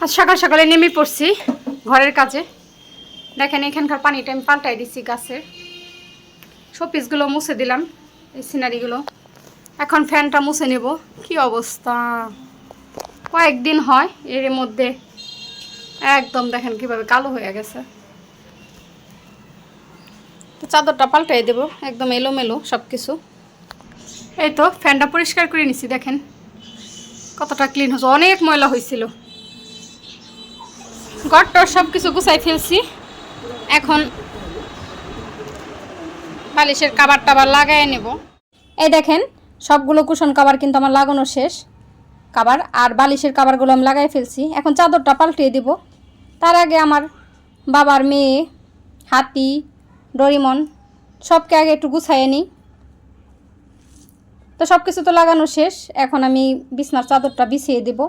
আজ সকাল সকালে নেমে পড়ছি ঘরের কাজে। দেখেন এখানকার পানিটা আমি পাল্টাই দিচ্ছি, গাছের শোপিসগুলো মুছে দিলাম, এই সিনারিগুলো। এখন ফ্যানটা মুছে নেব। কি অবস্থা, কয়েকদিন হয় এর মধ্যে একদম দেখেন কিভাবে কালো হয়ে গেছে। তো চাদরটা পাল্টাই দেব, একদম এলোমেলো সব কিছু। এই তো ফ্যানটা পরিষ্কার করে নিছি, দেখেন কতটা ক্লিন হয়েছে, অনেক ময়লা হয়েছিল। ঘরটার সব কিছু গুছাই ফেলছি। এখন বালিশের কাবার টাবার লাগাই নেব। এই দেখেন সবগুলো কুশন কাবার কিন্তু আমার লাগানো শেষ। কাবার আর বালিশের কাবারগুলো আমি লাগাই ফেলছি। এখন চাদরটা পাল্টিয়ে দিব। তার আগে আমার বাবার মেয়ে, হাতি, ডরিমন সবকে আগে একটু গুছাইয়ে নিই। তো সব কিছু তো লাগানো শেষ, এখন আমি বিছনার চাদরটা বিছিয়ে দেব।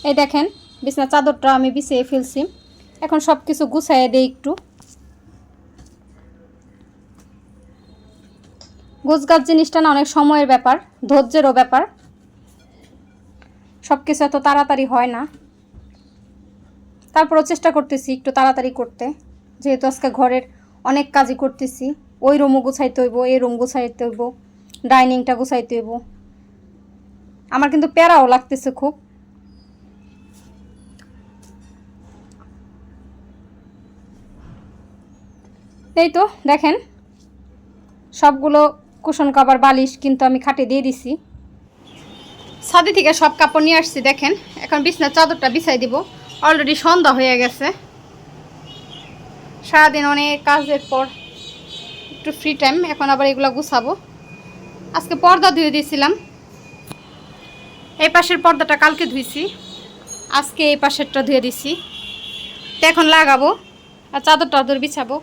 এই দেখেন বিছনার চাদরটা আমি বিছিয়ে ফেলছি। এখন সব কিছু গুছাইয়ে দিই একটু। গোছগাছ জিনিসটা না অনেক সময়ের ব্যাপার, ধৈর্যেরও ব্যাপার। সব কিছু এত তাড়াতাড়ি হয় না, তারপরও চেষ্টা করতেছি একটু তাড়াতাড়ি করতে, যেহেতু আজকে ঘরের অনেক কাজই করতেছি। ওই রুমও গুছাইতে হইব, এই রুম গুছাইতে হইব, ডাইনিংটা গুছাইতে হইব। আমার কিন্তু প্যারাও লাগতেছে খুব। এই তো দেখেন সবগুলো কুশন কাভার বালিশ কিন্তু আমি খাটে দিয়ে দিছি। ছাদে থেকে সব কাপড় নিয়ে আসছি। দেখেন এখন বিছনার চাদরটা বিছাই দিব। অলরেডি সন্ধ্যা হয়ে গেছে। সারাদিন অনেক কাজের পর একটু ফ্রি টাইম, এখন আবার এগুলো গুছাবো। আজকে পর্দা ধুয়ে দিয়েছিলাম। এই পাশের পর্দাটা কালকে ধুইছি, আজকে এই পাশেরটা ধুয়ে দিছি। তো এখন লাগাবো আর চাদর বিছাবো।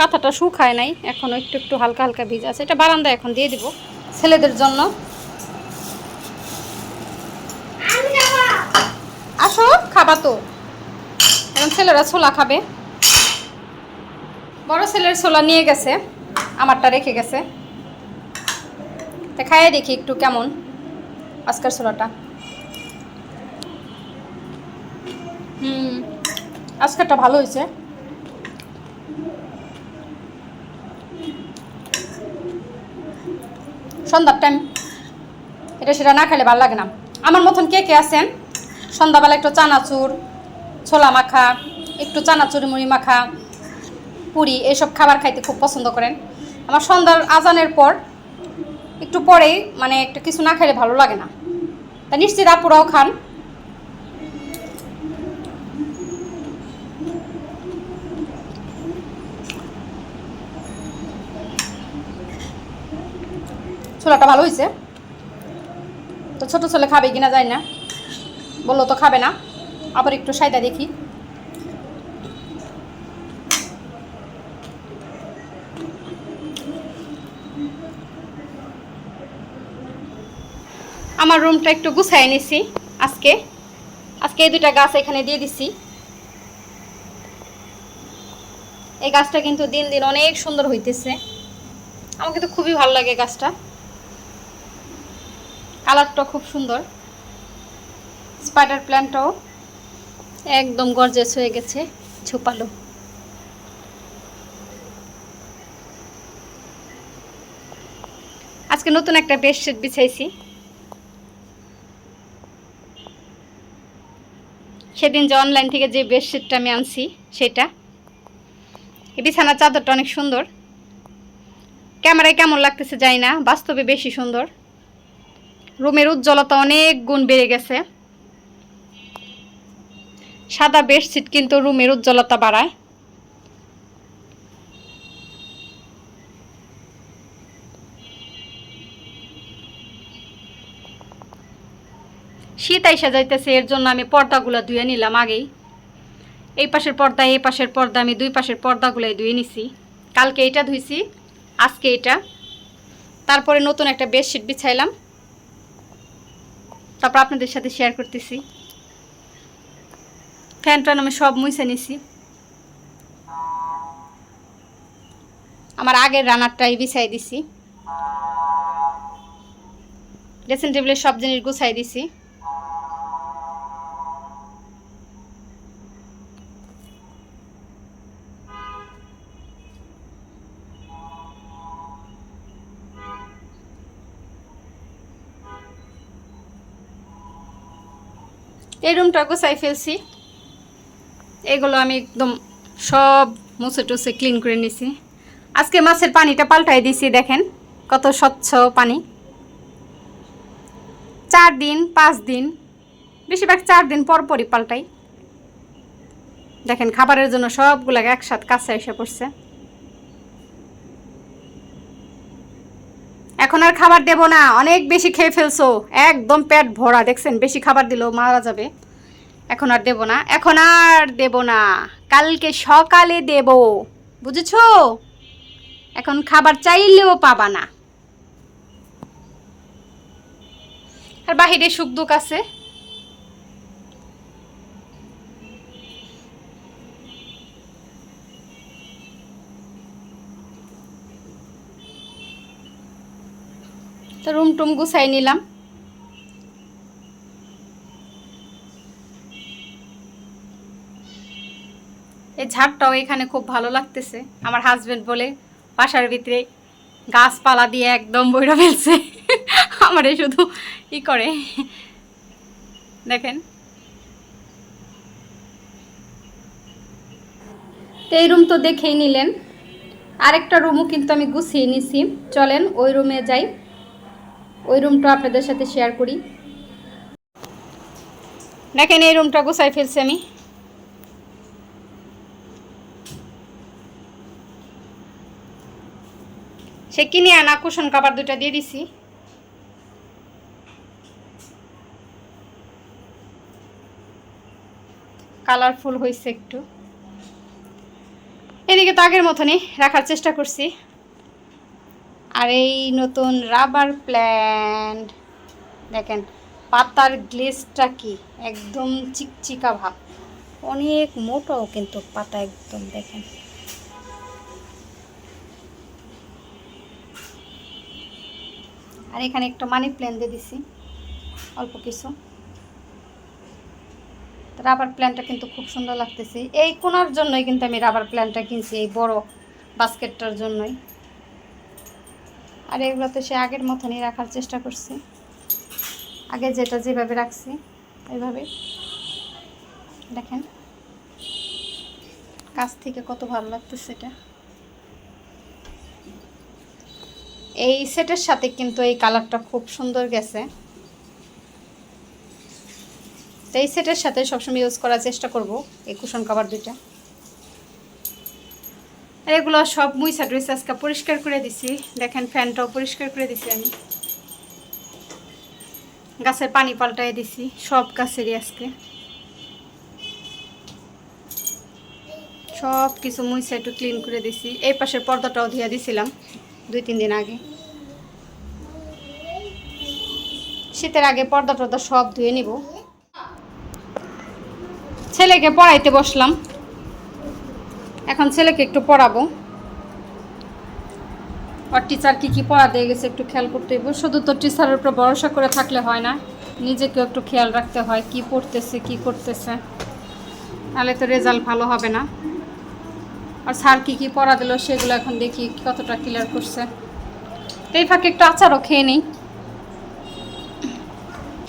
কাঁথাটা শুকায় নাই, এখনও একটু একটু হালকা হালকা ভিজা আছে। এটা বারান্দায় এখন দিয়ে দিব ছেলেদের জন্য। আসো খাবা তো, এখন ছেলেরা ছোলা খাবে। বড় ছেলের ছোলা নিয়ে গেছে, আমারটা রেখে গেছে। তা খাইয়ে দেখি একটু কেমন আজকের ছোলাটা। আজকেরটা ভালো হয়েছে। সন্ধ্যার টাইম এটা সেটা না খেলে ভালো লাগে না। আমার মতন কে কে আছেন সন্ধ্যাবেলা একটু চানাচুর, ছোলা মাখা, একটু চানাচুর মুড়ি মাখা, পুরি এইসব খাবার খাইতে খুব পছন্দ করেন? আমার সন্ধ্যার আজানের পর একটু পরেই মানে একটু কিছু না খেলে ভালো লাগে না। তা নিশ্চিত আপুরাও খান। ছোলাটা ভালো হয়েছে। তো ছোটো ছেলে খাবে কিনা যায় না, বললো তো খাবে না। আবার একটু সাইদা দেখি। আমার রুমটা একটু গুছাই নিছি আজকে। এই দুইটা গাছ এখানে দিয়ে দিছি। এই গাছটা কিন্তু দিন দিন অনেক সুন্দর হইতেছে। আমার কিন্তু খুবই ভালো লাগে গাছটা, কালারটা খুব সুন্দর। স্পাইডার প্ল্যান্টটাও একদম গর্জিয়াস হয়ে গেছে, ঝোপালো। আজকে নতুন একটা বেডশিট বিছাইছি। সেদিন যে অনলাইন থেকে যে বেডশিটটা আমি আনছি সেটা। এই বিছানার চাদরটা অনেক সুন্দর। ক্যামেরায় কেমন লাগতেছে জানি না, বাস্তবে বেশি সুন্দর। রুমের উজ্জ্বলতা অনেক গুণ বেড়ে গেছে। সাদা বেডশিট কিন্তু রুমের উজ্জ্বলতা বাড়ায়। শীত আইসা যাইতেছে, এর জন্য আমি পর্দাগুলো ধুয়ে নিলাম আগেই। এই পাশের পর্দা, এই পাশের পর্দা, আমি দুই পাশের পর্দাগুলোই ধুয়ে নিছি। কালকে এটা ধুইছি, আজকে এটা। তারপরে নতুন একটা বেডশিট বিছাইলাম, তারপর আপনাদের সাথে শেয়ার করতেছি। ফ্যান আমি সব মুছে নিছি। আমার আগের রানারটাই বিছাই দিছি। ড্রেসিং টেবিলে সব জিনিস গুছাই দিছি। এই রুমটা গুছাই ফেলছি, এগুলো আমি একদম সব মুছে টুছে ক্লিন করে নিছি। আজকে মাছের পানিটা পাল্টাই দিছি, দেখেন কত স্বচ্ছ পানি। 4 দিন 5 দিন, বেশিরভাগ 4 দিন পর পরই পাল্টাই। দেখেন খাবারের জন্য সবগুলো একসাথে কাছে এসে পড়ছে। এখন আর খাবার দেব না, অনেক বেশি খেয়ে ফেলছো, একদম পেট ভরা। দেখছেন বেশি খাবার দিলেও মারা যাবে। এখন আর দেব না, এখন আর দেব না, কালকে সকালে দেব, বুঝেছো? এখন খাবার চাইলেও পাবা না। আর বাহিরে সুখ দুঃখ আছে। তো রুম টুম গুছাই নিলাম। এই ঝাড়টাও এখানে খুব ভালো লাগতেছে। আমার হাজবেন্ড বলে বাসার ভিতরে গাছপালা দিয়ে একদম বইরা ফেলছে। আমারে শুধু ই করে, দেখেন। তো এই রুম তো দেখেই নিলেন, আরেকটা রুমও কিন্তু আমি গুছিয়ে নিছি। চলেন ওই রুমে যাই, ওই রুমটা আপনাদের সাথে শেয়ার করি। দেখেন এই রুমটা গুছাই ফেলছি আমি। সে কিনে আনা কুশন কাভার 2টা দিয়ে দিছি। কালারফুল হয়েছে একটু। এদিকে তো আগের মতনই রাখার চেষ্টা করছি। আর এই নতুন রাবার প্ল্যান্ট, দেখেন পাতার গ্লেজটা কি একদম চিকচিকা ভাব, অনেক মোটাও কিন্তু পাতা একদম, দেখেন। আর এখানে একটা মানি প্ল্যান্ট দিয়ে দিছি অল্প কিছু। রাবার প্ল্যান্টটা কিন্তু খুব সুন্দর লাগতেছে। এই কোনার জন্যই কিন্তু আমি রাবার প্ল্যান্টটা কিনছি, এই বড় বাস্কেটটার জন্যই। আর এগুলো তো সে আগের মতনই রাখার চেষ্টা করছি, আগে যেটা যেভাবে রাখছি এইভাবে। দেখেন কাছ থেকে কত ভালো লাগতেছে এটা। এই সেটের সাথে কিন্তু এই কালারটা খুব সুন্দর গেছে। তো এই সেটের সাথে সবসময় ইউজ করার চেষ্টা করব এই কুশন কভার 2টা। আর এগুলো সব মুইসা টুইসা আজকে পরিষ্কার করে দিছি। দেখেন ফ্যানটাও পরিষ্কার করে দিছি আমি, গাছের পানি পাল্টাই দিছি সব গাছেরই আজকে। সব কিছু মুইসা একটু ক্লিন করে দিছি। এই পাশের পর্দাটাও ধুয়ে দিছিলাম 2-3 দিন আগে। শীতের আগে পর্দা টর্দা সব ধুয়ে নিব। ছেলেকে পড়াইতে বসলাম, এখন ছেলেকে একটু পড়াবো। আর টিচার কি পড়া দিয়ে গেছে একটু খেয়াল করতে হইব। শুধু তো টিচারের উপর ভরসা করে থাকলে হয় না, নিজেকেও একটু খেয়াল রাখতে হয় কি পড়তেছে কি করতেছে, তাহলে তো রেজাল্ট ভালো হবে না। আর স্যার কি পড়া দিল সেগুলো এখন দেখি কতটা ক্লিয়ার করছে। তো এই ফাঁকে একটু আচারও খেয়ে নিই।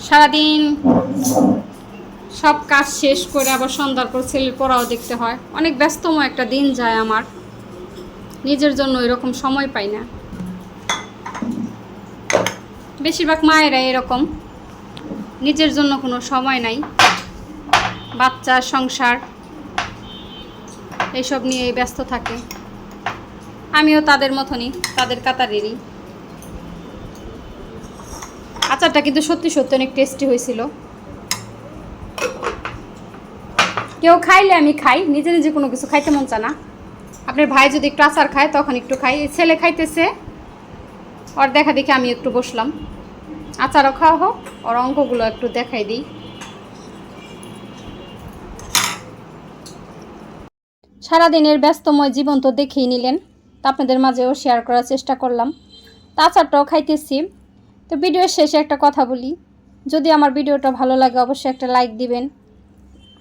সারাদিন সব কাজ শেষ করে আবার সন্ধ্যার পর ছেলের পড়াও দেখতে হয়, অনেক ব্যস্তম একটা দিন যায় আমার, নিজের জন্য এরকম সময় পাই না। বেশিরভাগ মায়েরা এরকম, নিজের জন্য কোনো সময় নাই, বাচ্চা সংসার এইসব নিয়ে ব্যস্ত থাকে। আমিও তাদের মতনই, তাদের কাতারেরই। আচারটা কিন্তু সত্যি সত্যি অনেক টেস্টি হয়েছিল। কেউ খাইলে আমি খাই, নিজে নিজে কোনো কিছু খাইতে মন চায় না। আপনার ভাই যদি একটু আচার খায় তখন একটু খাই। ছেলে খাইতেছে, ওর দেখা দেখে আমি একটু বসলাম, আচারও খাওয়া হোক, ওর অঙ্কগুলো একটু দেখাই দিই। সারাদিনের ব্যস্তময় জীবন তো দেখেই নিলেন, তা আপনাদের মাঝেও শেয়ার করার চেষ্টা করলাম। তা আচারটাও খাইতেছি। তো ভিডিওর শেষে একটা কথা বলি, যদি আমার ভিডিওটা ভালো লাগে অবশ্যই একটা লাইক দিবেন,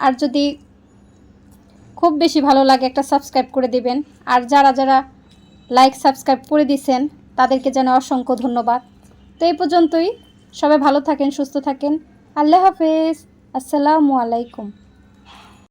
আর যদি খুব বেশি ভালো লাগে একটা সাবস্ক্রাইব করে দিবেন। আর যারা যারা লাইক সাবস্ক্রাইব করে দিয়েছেন তাদেরকে যেন অসংখ্য ধন্যবাদ। তো এই পর্যন্তই, সবাই ভালো থাকেন, সুস্থ থাকেন। আল্লাহ হাফেজ, আসসালামু আলাইকুম।